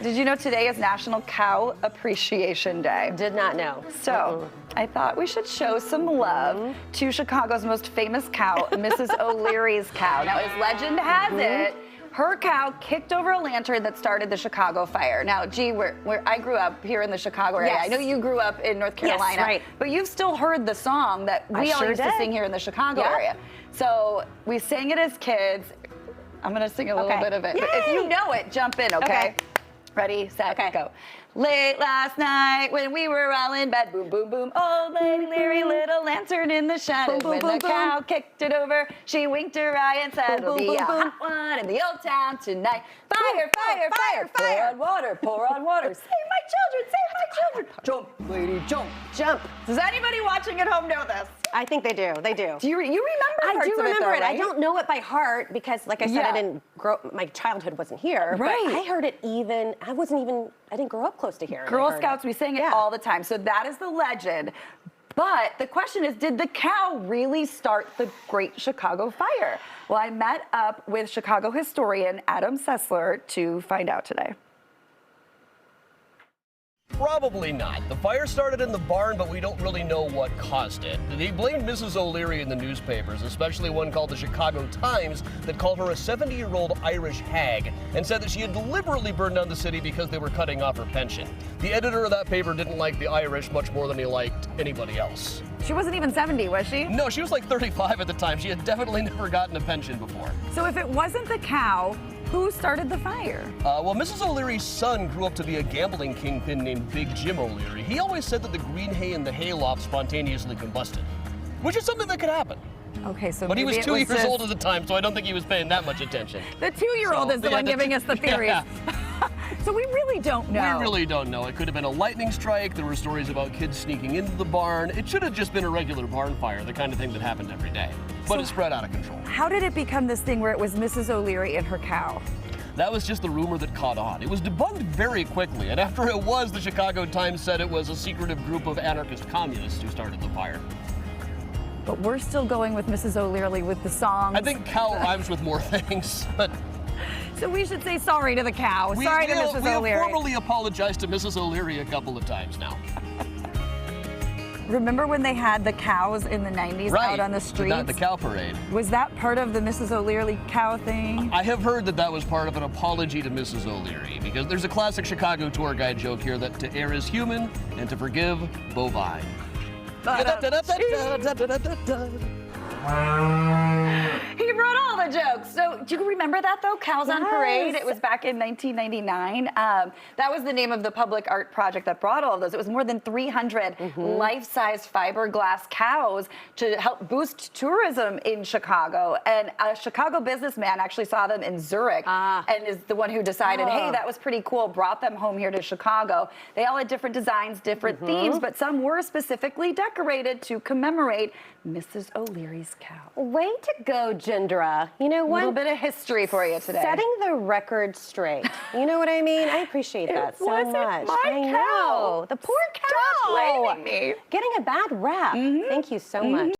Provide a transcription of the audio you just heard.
Did you know today is National Cow Appreciation Day? Did not know. So I thought we should show some love to Chicago's most famous cow, Mrs. O'Leary's cow. Now, as legend has it, her cow kicked over a lantern that started the Chicago fire. Now, I grew up here in the Chicago area. Yes. I know you grew up in North Carolina, right. But you've still heard the song that we all used to sing here in the Chicago area. So we sang it as kids. I'm gonna sing a little bit of it. Yay! But if you know it, jump in, okay? Ready, set, go. Late last night when we were all in bed, boom, boom, boom, old Lady Leary, little lantern in the shadow. Boom, boom, When boom, the cow boom. kicked it over, she winked her eye and said, Boom, it'll boom, be a boom, hot one in the old town tonight. Fire, fire, fire, fire. pour on water, pour on water. Save my children, jump, lady, jump. Jump. Does anybody watching at home know this? I think they do. They do. Do you remember parts I do of remember though, it. I right? don't know it by heart because, like I said, Yeah. I didn't grow. My childhood wasn't here. Right. But I heard it even. I didn't grow up close to here. Girl Scouts, we sang it all the time. So that is the legend. But the question is, did the cow really start the Great Chicago Fire? Well, I met up with Chicago historian Adam Sessler to find out today. Probably not. The fire started in the barn, but we don't really know what caused it. They blamed Mrs. O'Leary in the newspapers, especially one called the Chicago Times that called her a 70-year-old Irish hag and said that she had deliberately burned down the city because they were cutting off her pension. The editor of that paper didn't like the Irish much more than he liked anybody else. She wasn't even 70, was she? No, she was like 35 at the time. She had definitely never gotten a pension before. So if it wasn't the cow, who started the fire? Well, Mrs. O'Leary's son grew up to be a gambling kingpin named Big Jim O'Leary. He always said that the green hay in the hayloft spontaneously combusted, which is something that could happen. Okay, so But he was maybe 2 it years just- old at the time, so I don't think he was paying that much attention. The 2-year-old is the one giving us the theories. Yeah. So we really don't know. We really don't know. It could have been a lightning strike. There were stories about kids sneaking into the barn. It should have just been a regular barn fire, the kind of thing that happened every day. But it spread out of control. How did it become this thing where it was Mrs. O'Leary and her cow? That was just the rumor that caught on. It was debunked very quickly, and after it was, the Chicago Times said it was a secretive group of anarchist communists who started the fire. But we're still going with Mrs. O'Leary with the songs. I think cow rhymes with more things, but... So we should say sorry to the cow. Sorry to Mrs. We have O'Leary. formally apologized to Mrs. O'Leary a couple of times now. Remember when they had the cows in the 90s out on the streets? The cow parade. Was that part of the Mrs. O'Leary cow thing? I have heard that that was part of an apology to Mrs. O'Leary, because there's a classic Chicago tour guide joke here that to err is human and to forgive, bovine. He wrote all the jokes. So do you remember that though? Cows on Parade. It was back in 1999. That was the name of the public art project that brought all of those. It was more than 300 life-size fiberglass cows to help boost tourism in Chicago. And a Chicago businessman actually saw them in Zurich and is the one who decided, hey, that was pretty cool, brought them home here to Chicago. They all had different designs, different themes, but some were specifically decorated to commemorate Mrs. O'Leary's cow. Way to go, Jindra. You know A what? little bit of history for you today. Setting the record straight. You know what I mean? I appreciate that so wasn't much. my I cow. know. The poor cow. Stop blaming me. Getting a bad rap. Thank you so much.